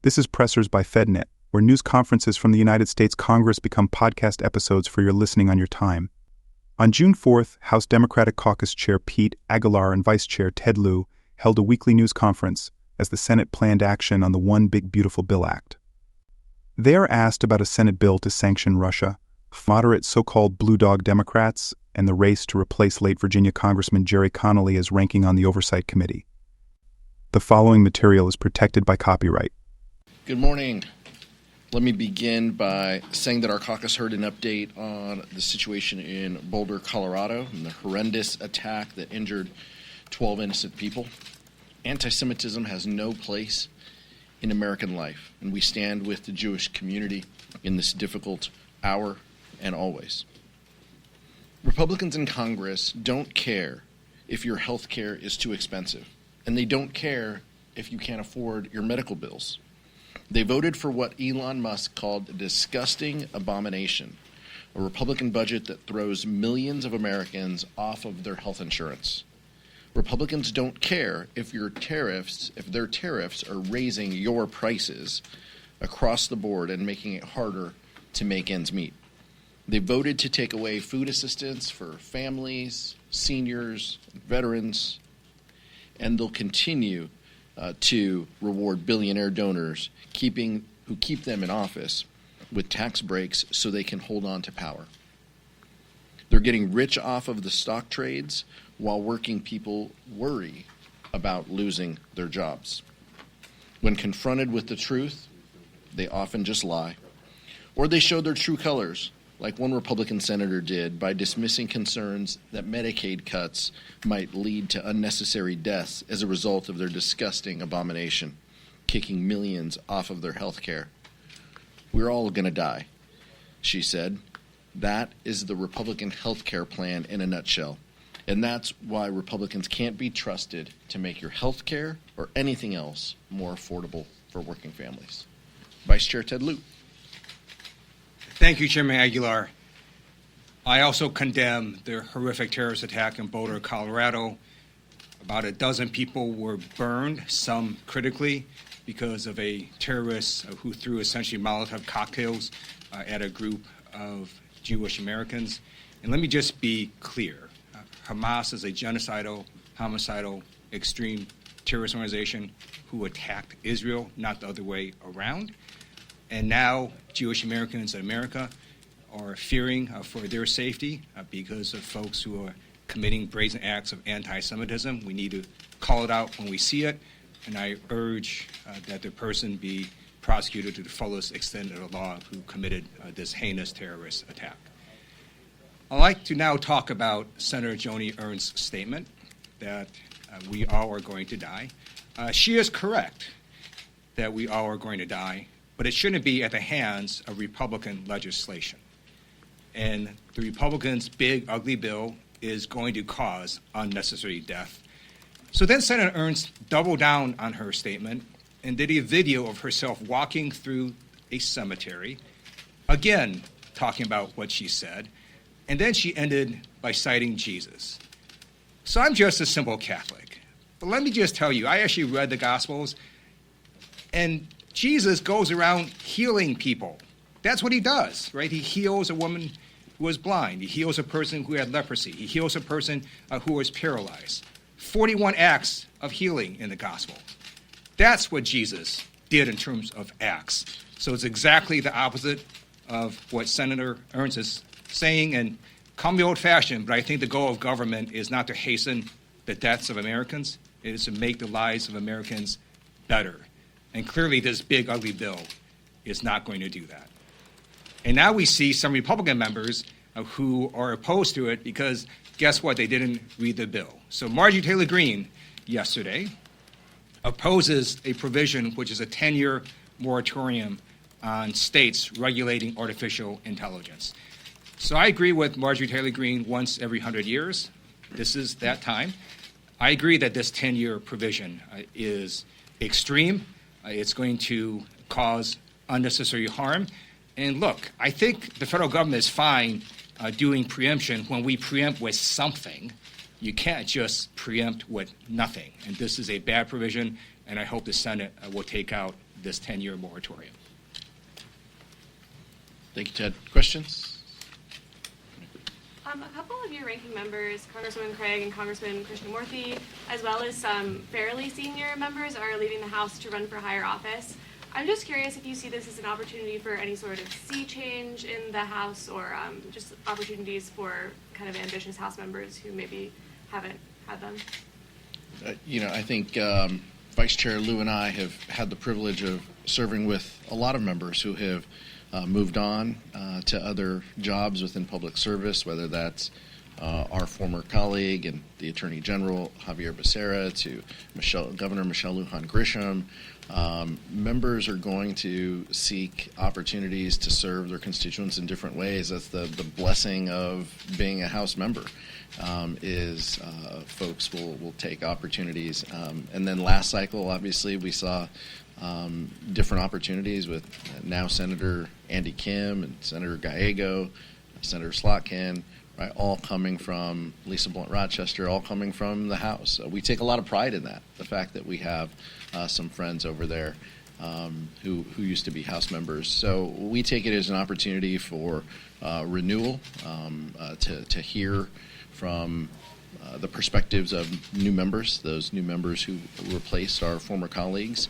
This is Pressers by FedNet, where news conferences from the United States Congress become podcast episodes for your listening on your time. On June 4th, House Democratic Caucus Chair Pete Aguilar and Vice Chair Ted Lieu held a weekly news conference as the Senate planned action on the One Big Beautiful Bill Act. They are asked about a Senate bill to sanction Russia, moderate so-called Blue Dog Democrats, and the race to replace late Virginia Congressman Jerry Connolly as ranking on the Oversight Committee. The following material is protected by copyright. Good morning. Let me begin by saying that our caucus heard an update on the situation in Boulder, Colorado, and the horrendous attack that injured 12 innocent people. Anti-Semitism has no place in American life, and we stand with the Jewish community in this difficult hour and always. Republicans in Congress don't care if your health care is too expensive, and they don't care if you can't afford your medical bills. They voted for what Elon Musk called a disgusting abomination, a Republican budget that throws millions of Americans off of their health insurance. Republicans don't care if their tariffs are raising your prices across the board and making it harder to make ends meet. They voted to take away food assistance for families, seniors, veterans, and they'll continue to reward billionaire donors who keep them in office with tax breaks so they can hold on to power. They're getting rich off of the stock trades while working people worry about losing their jobs. When confronted with the truth, they often just lie, or they show their true colors, like one Republican senator did by dismissing concerns that Medicaid cuts might lead to unnecessary deaths as a result of their disgusting abomination, kicking millions off of their health care. We're all going to die, she said. That is the Republican health care plan in a nutshell. And that's why Republicans can't be trusted to make your health care or anything else more affordable for working families. Vice Chair Ted Lieu. Thank you, Chairman Aguilar. I also condemn the horrific terrorist attack in Boulder, Colorado. About a dozen people were burned, some critically, because of a terrorist who threw essentially Molotov cocktails at a group of Jewish Americans. And let me just be clear. Hamas is a genocidal, homicidal, extreme terrorist organization who attacked Israel, not the other way around. And now Jewish Americans in America are fearing for their safety because of folks who are committing brazen acts of anti-Semitism. We need to call it out when we see it, and I urge that the person be prosecuted to the fullest extent of the law who committed this heinous terrorist attack. I'd like to now talk about Senator Joni Ernst's statement that we all are going to die. She is correct that we all are going to die, but it shouldn't be at the hands of Republican legislation. And the Republicans' big, ugly bill is going to cause unnecessary death. So then Senator Ernst doubled down on her statement and did a video of herself walking through a cemetery, again talking about what she said, and then she ended by citing Jesus. So I'm just a simple Catholic. But let me just tell you, I actually read the Gospels, and Jesus goes around healing people. That's what he does, right? He heals a woman who was blind. He heals a person who had leprosy. He heals a person who was paralyzed. 41 acts of healing in the gospel. That's what Jesus did in terms of acts. So it's exactly the opposite of what Senator Ernst is saying. And call me old-fashioned, but I think the goal of government is not to hasten the deaths of Americans. It is to make the lives of Americans better. And clearly this big, ugly bill is not going to do that. And now we see some Republican members who are opposed to it because, guess what, they didn't read the bill. So Marjorie Taylor Greene yesterday opposes a provision which is a 10-year moratorium on states regulating artificial intelligence. So I agree with Marjorie Taylor Greene once every 100 years. This is that time. I agree that this 10-year provision is extreme. It's going to cause unnecessary harm. And look, I think the federal government is fine doing preemption when we preempt with something. You can't just preempt with nothing. And this is a bad provision, and I hope the Senate will take out this 10-year moratorium. Thank you, Ted. Questions? A couple of your ranking members, Congresswoman Craig and Congressman Krishnamurthy, as well as some fairly senior members, are leaving the House to run for higher office. I'm just curious if you see this as an opportunity for any sort of sea change in the House, or just opportunities for kind of ambitious House members who maybe haven't had them. I think Vice Chair Lou and I have had the privilege of serving with a lot of members who have moved on to other jobs within public service, whether that's our former colleague and the Attorney General, Javier Becerra, to Governor Michelle Lujan Grisham. Members are going to seek opportunities to serve their constituents in different ways. That's the blessing of being a House member, is folks will take opportunities. And then last cycle, obviously, we saw different opportunities with now Senator Andy Kim and Senator Gallego, Senator Slotkin, right, all coming from Lisa Blunt Rochester, all coming from the House. We take a lot of pride in that, the fact that we have some friends over there who used to be House members. So we take it as an opportunity for renewal, to hear from the perspectives of new members, those new members who replaced our former colleagues.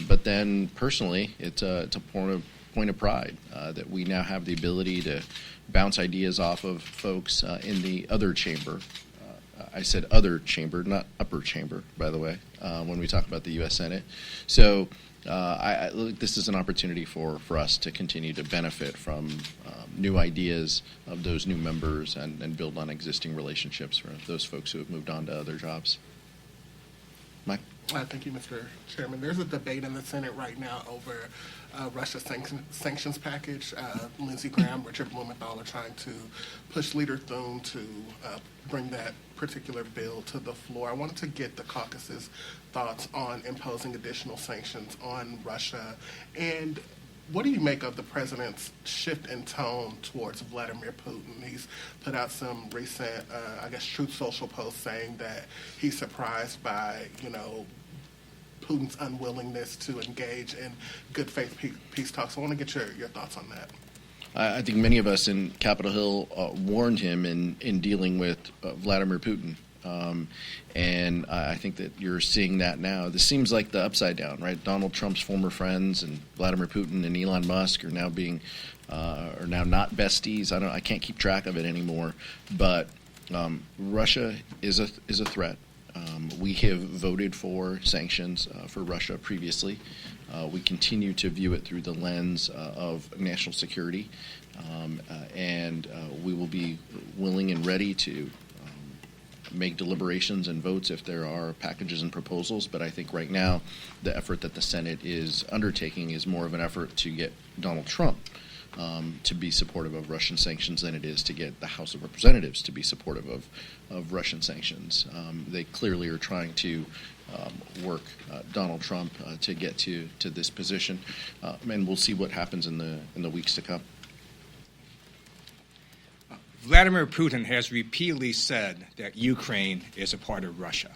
But then personally, it's a point of pride that we now have the ability to bounce ideas off of folks in the other chamber. I said other chamber, not upper chamber, by the way, when we talk about the U.S. Senate. So I look, this is an opportunity for us to continue to benefit from new ideas of those new members and build on existing relationships for those folks who have moved on to other jobs. Mike? Thank you, Mr. Chairman. There's a debate in the Senate right now over Russia's sanctions package. Lindsey Graham, Richard Blumenthal are trying to push Leader Thune to bring that particular bill to the floor. I wanted to get the caucus's thoughts on imposing additional sanctions on Russia, and what do you make of the president's shift in tone towards Vladimir Putin? He's put out some recent, Truth Social posts saying that he's surprised by, Putin's unwillingness to engage in good faith peace talks. I want to get your thoughts on that. I think many of us in Capitol Hill warned him in dealing with Vladimir Putin. And I think that you're seeing that now. This seems like the upside down, right? Donald Trump's former friends and Vladimir Putin and Elon Musk are now not besties. I can't keep track of it anymore. But Russia is a threat. We have voted for sanctions for Russia previously. We continue to view it through the lens of national security, and we will be willing and ready to make deliberations and votes if there are packages and proposals. But I think right now the effort that the Senate is undertaking is more of an effort to get Donald Trump to be supportive of Russian sanctions than it is to get the House of Representatives to be supportive of Russian sanctions. They clearly are trying to work Donald Trump to get to this position, and we'll see what happens in the weeks to come. Vladimir Putin has repeatedly said that Ukraine is a part of Russia.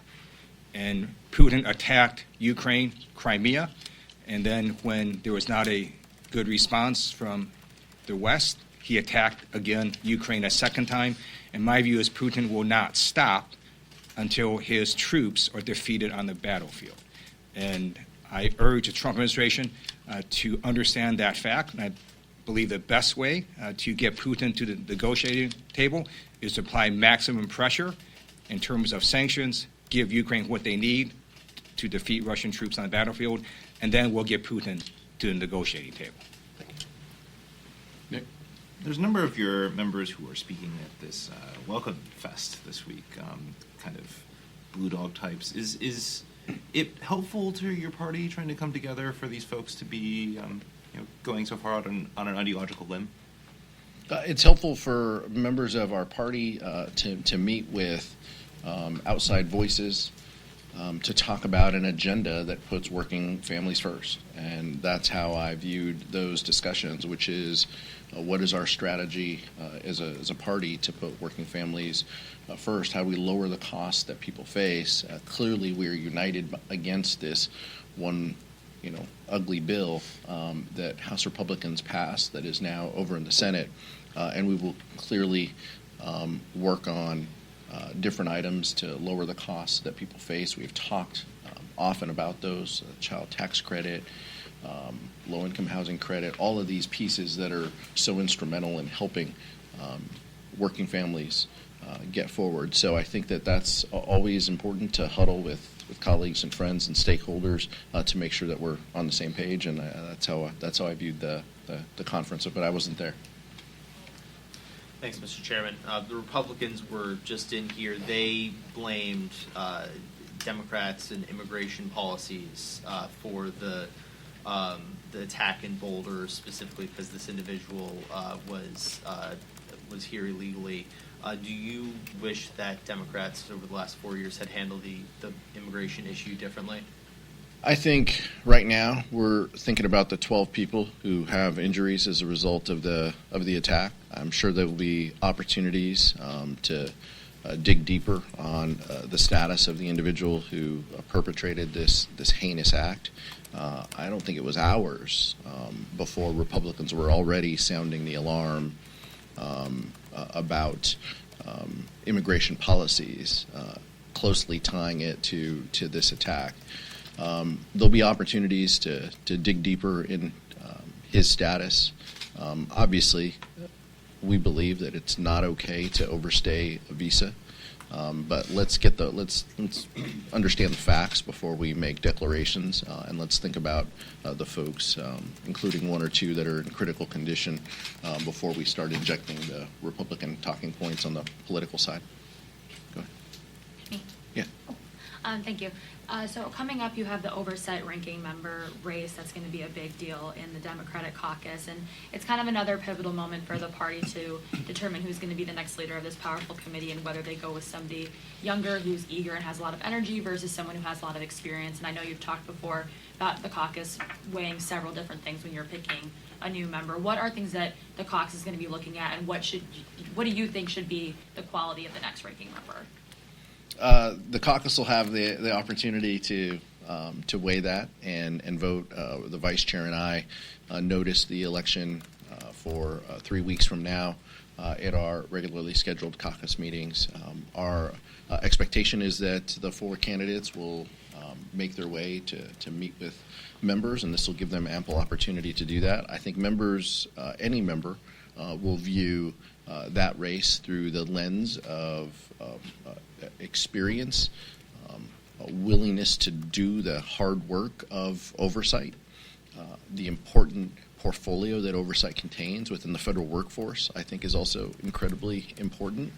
And Putin attacked Ukraine, Crimea, and then when there was not a good response from the West, he attacked again Ukraine a second time. And my view is Putin will not stop until his troops are defeated on the battlefield. And I urge the Trump administration to understand that fact. And I believe the best way to get Putin to the negotiating table is to apply maximum pressure in terms of sanctions, give Ukraine what they need to defeat Russian troops on the battlefield, and then we'll get Putin to the negotiating table. Nick? There's a number of your members who are speaking at this Welcome Fest this week, kind of blue dog types. Is it helpful to your party trying to come together for these folks to be going so far out on an ideological limb? It's helpful for members of our party to meet with outside voices to talk about an agenda that puts working families first. And that's how I viewed those discussions, which is what is our strategy as a party to put working families first? How do we lower the costs that people face? Clearly, we are united against this one ugly bill that House Republicans passed that is now over in the Senate, and we will clearly work on different items to lower the costs that people face. We've talked often about those, child tax credit, low-income housing credit, all of these pieces that are so instrumental in helping working families get forward. So I think that that's always important to huddle with colleagues and friends and stakeholders to make sure that we're on the same page, and that's how I viewed the conference, but I wasn't there. Thanks, Mr. Chairman. The Republicans were just in here. They blamed Democrats and immigration policies for the attack in Boulder, specifically because this individual was here illegally. Do you wish that Democrats over the last 4 years had handled the immigration issue differently? I think right now we're thinking about the 12 people who have injuries as a result of the attack. I'm sure there will be opportunities to dig deeper on the status of the individual who perpetrated this heinous act. I don't think it was hours before Republicans were already sounding the alarm about immigration policies, closely tying it to this attack. There'll be opportunities to dig deeper in his status. Obviously, we believe that it's not okay to overstay a visa, but let's understand the facts before we make declarations, and let's think about the folks, including one or two that are in critical condition, before we start injecting the Republican talking points on the political side. Go ahead. Me? Yeah. Thank you. So coming up, you have the oversight ranking member race. That's going to be a big deal in the Democratic Caucus, and it's kind of another pivotal moment for the party to determine who's going to be the next leader of this powerful committee and whether they go with somebody younger who's eager and has a lot of energy versus someone who has a lot of experience. And I know you've talked before about the caucus weighing several different things when you're picking a new member. What are things that the caucus is going to be looking at, and what do you think should be the quality of the next ranking member? The caucus will have the opportunity to weigh that and vote. The vice chair and I noticed the election for 3 weeks from now at our regularly scheduled caucus meetings. Our expectation is that the 4 candidates will make their way to meet with members, and this will give them ample opportunity to do that. I think members, any member, will view that race through the lens of experience, a willingness to do the hard work of oversight, the important portfolio that oversight contains within the federal workforce, I think, is also incredibly important.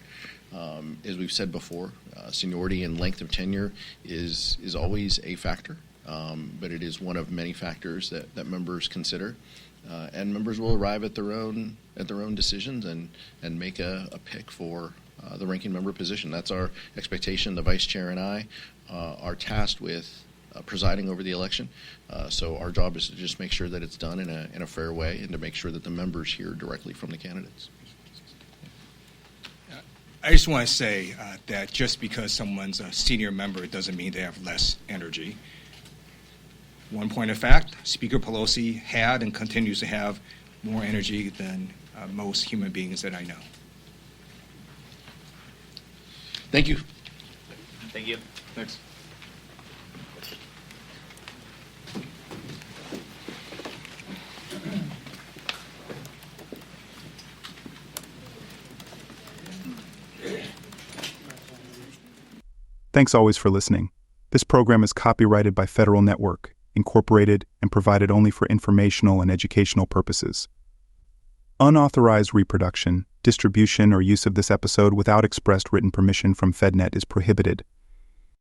As we've said before, seniority and length of tenure is always a factor, but it is one of many factors that members consider. And members will arrive at their own decisions and make a pick for the ranking member position. That's our expectation. The vice chair and I are tasked with presiding over the election. So our job is to just make sure that it's done in a fair way and to make sure that the members hear directly from the candidates. I just want to say that just because someone's a senior member doesn't mean they have less energy. One point of fact, Speaker Pelosi had and continues to have more energy than most human beings that I know. Thank you. Thank you. Thanks. Thanks always for listening. This program is copyrighted by Federal Network, incorporated and provided only for informational and educational purposes. Unauthorized reproduction, distribution, or use of this episode without expressed written permission from FedNet is prohibited.